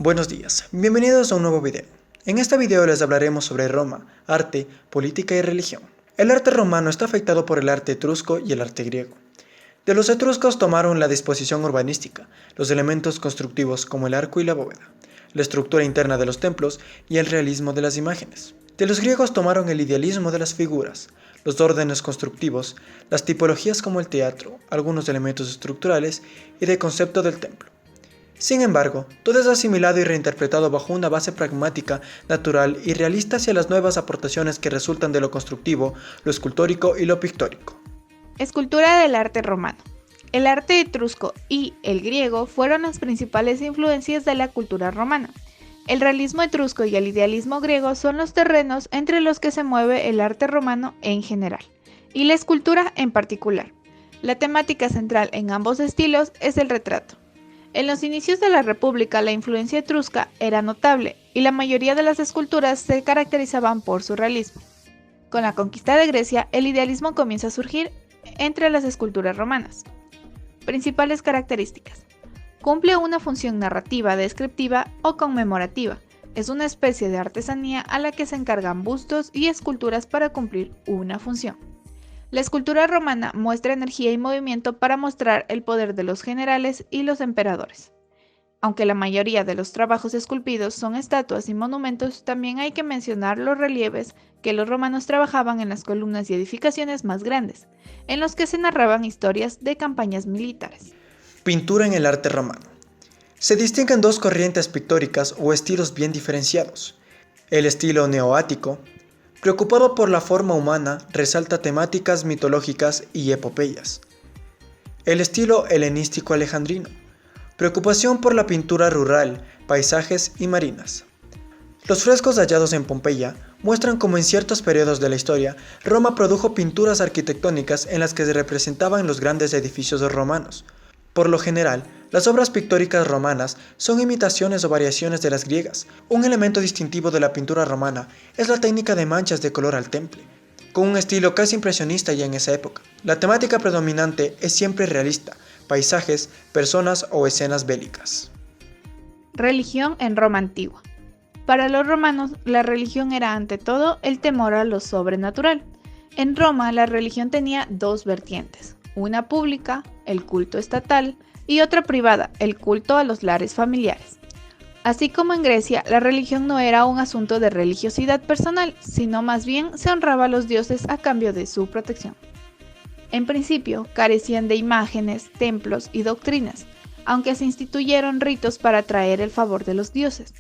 Buenos días, bienvenidos a un nuevo video. En este video les hablaremos sobre Roma, arte, política y religión. El arte romano está afectado por el arte etrusco y el arte griego. De los etruscos tomaron la disposición urbanística, los elementos constructivos como el arco y la bóveda, la estructura interna de los templos y el realismo de las imágenes. De los griegos tomaron el idealismo de las figuras, los órdenes constructivos, las tipologías como el teatro, algunos elementos estructurales y de concepto del templo. Sin embargo, todo es asimilado y reinterpretado bajo una base pragmática, natural y realista hacia las nuevas aportaciones que resultan de lo constructivo, lo escultórico y lo pictórico. Escultura del arte romano. El arte etrusco y el griego fueron las principales influencias de la cultura romana. El realismo etrusco y el idealismo griego son los terrenos entre los que se mueve el arte romano en general, y la escultura en particular. La temática central en ambos estilos es el retrato. En los inicios de la República, la influencia etrusca era notable y la mayoría de las esculturas se caracterizaban por su realismo. Con la conquista de Grecia, el idealismo comienza a surgir entre las esculturas romanas. Principales características. Cumple una función narrativa, descriptiva o conmemorativa. Es una especie de artesanía a la que se encargan bustos y esculturas para cumplir una función. La escultura romana muestra energía y movimiento para mostrar el poder de los generales y los emperadores. Aunque la mayoría de los trabajos esculpidos son estatuas y monumentos, también hay que mencionar los relieves que los romanos trabajaban en las columnas y edificaciones más grandes, en los que se narraban historias de campañas militares. Pintura en el arte romano. Se distinguen dos corrientes pictóricas o estilos bien diferenciados. El estilo neoático, preocupado por la forma humana, resalta temáticas mitológicas y epopeyas. El estilo helenístico alejandrino, preocupación por la pintura rural, paisajes y marinas. Los frescos hallados en Pompeya muestran cómo en ciertos periodos de la historia, Roma produjo pinturas arquitectónicas en las que se representaban los grandes edificios romanos. Por lo general, las obras pictóricas romanas son imitaciones o variaciones de las griegas. Un elemento distintivo de la pintura romana es la técnica de manchas de color al temple, con un estilo casi impresionista ya en esa época. La temática predominante es siempre realista, paisajes, personas o escenas bélicas. Religión en Roma antigua. Para los romanos, la religión era ante todo el temor a lo sobrenatural. En Roma, la religión tenía dos vertientes, una pública, el culto estatal, y otra privada, el culto a los lares familiares. Así como en Grecia, la religión no era un asunto de religiosidad personal, sino más bien se honraba a los dioses a cambio de su protección. En principio, carecían de imágenes, templos y doctrinas, aunque se instituyeron ritos para atraer el favor de los dioses.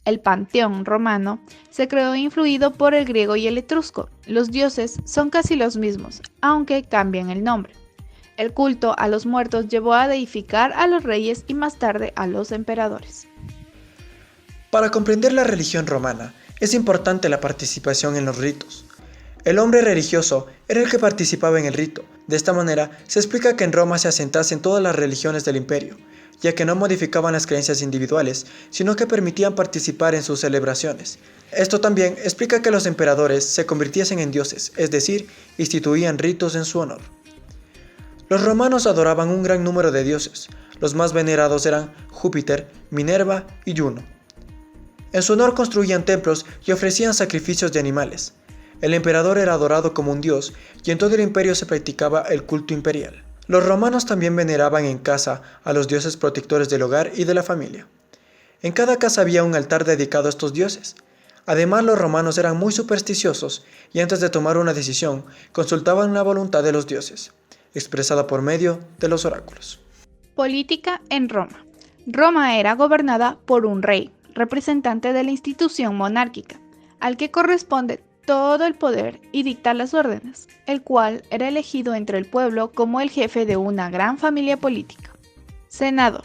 El panteón romano se creó influido por el griego y el etrusco. Los dioses son casi los mismos, aunque cambian el nombre. El culto a los muertos llevó a deificar a los reyes y más tarde a los emperadores. Para comprender la religión romana, es importante la participación en los ritos. El hombre religioso era el que participaba en el rito. De esta manera, se explica que en Roma se asentasen todas las religiones del imperio, ya que no modificaban las creencias individuales, sino que permitían participar en sus celebraciones. Esto también explica que los emperadores se convirtiesen en dioses, es decir, instituían ritos en su honor. Los romanos adoraban un gran número de dioses. Los más venerados eran Júpiter, Minerva y Juno. En su honor construían templos y ofrecían sacrificios de animales. El emperador era adorado como un dios y en todo el imperio se practicaba el culto imperial. Los romanos también veneraban en casa a los dioses protectores del hogar y de la familia. En cada casa había un altar dedicado a estos dioses. Además, los romanos eran muy supersticiosos y antes de tomar una decisión, consultaban la voluntad de los dioses, expresada por medio de los oráculos. Política en Roma. Roma era gobernada por un rey, representante de la institución monárquica, al que corresponde todo el poder y dictar las órdenes, el cual era elegido entre el pueblo como el jefe de una gran familia política. Senado.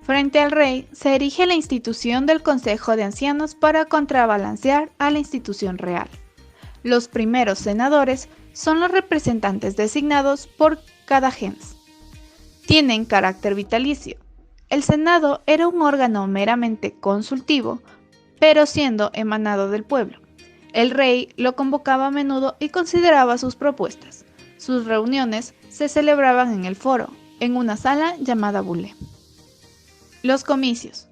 Frente al rey se erige la institución del Consejo de Ancianos para contrabalancear a la institución real. Los primeros senadores son los representantes designados por cada gens. Tienen carácter vitalicio. El Senado era un órgano meramente consultivo, pero siendo emanado del pueblo. El rey lo convocaba a menudo y consideraba sus propuestas. Sus reuniones se celebraban en el foro, en una sala llamada Bule. Los comicios.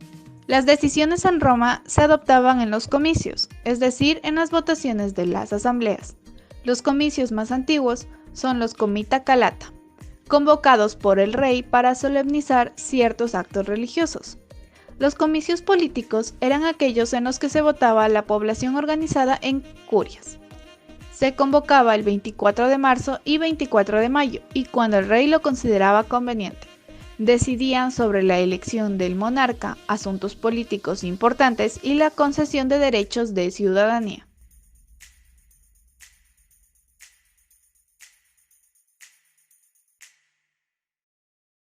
Las decisiones en Roma se adoptaban en los comicios, es decir, en las votaciones de las asambleas. Los comicios más antiguos son los Comita Calata, convocados por el rey para solemnizar ciertos actos religiosos. Los comicios políticos eran aquellos en los que se votaba a la población organizada en curias. Se convocaba el 24 de marzo y 24 de mayo, y cuando el rey lo consideraba conveniente. Decidían sobre la elección del monarca, asuntos políticos importantes y la concesión de derechos de ciudadanía.